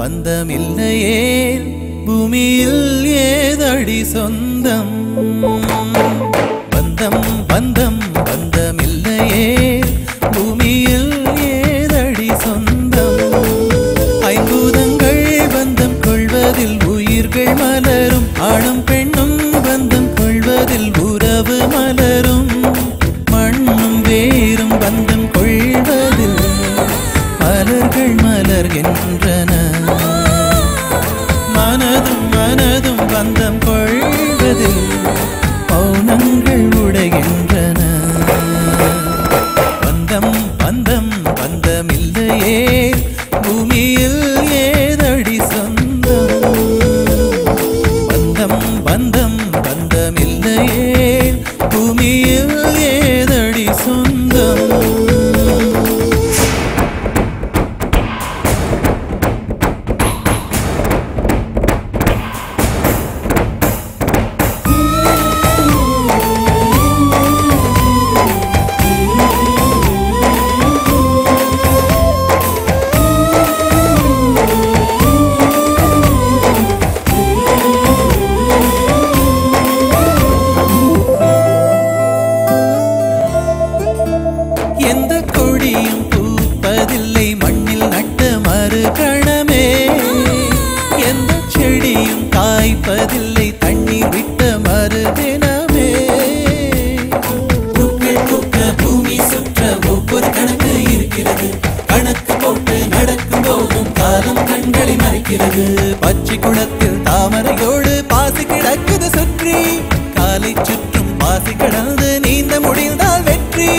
பந்தமில்லையே பூமியில் ஏதடி சொந்தம் பந்தம் பந்தம் பந்தமில்லையே பூமியில் ஏதடி சொந்தம் ஐம்பூதங்கள் பந்தம் கொள்வதில் உயிர்கள் மலரும் ஆணும் பெண்ணும் பந்தம் கொள்வதில் உறவு மலரும் மண்ணும் வேரும் பந்தம் கொள்வதில் மலர்கள் மலர்கின்றன மனதும் மனதும் பந்தம் கொள்வதில் மௌனங்கள் உடைகின்றன பந்தம் பந்தம் பந்தமில்லையே பூமியில் ஏதடி சொந்தம் பந்தம் பந்தம் பந்தமில்லையே பூமியில் ஏதடி சொந்தம் எந்த கொடியும் பூப்பதில்லை மண்ணில் நட்ட மறுகணமே எந்த செடியும் காய்ப்பதில்லை தண்ணீர் விட்ட மறுதினமே பூக்கள் பூக்க பூமி சுற்ற ஒவ்வொரு கணக்கு இருக்கிறது கணக்கு போட்டு நடக்கும் போதும் காலம் கண்களை மறைக்கிறது பச்சை குளத்தில் தாமரையோடு பாசி கிடக்குது சுற்றி காலை சுற்றும் பாசி கடந்து நீந்த முடிந்தால் வெற்றி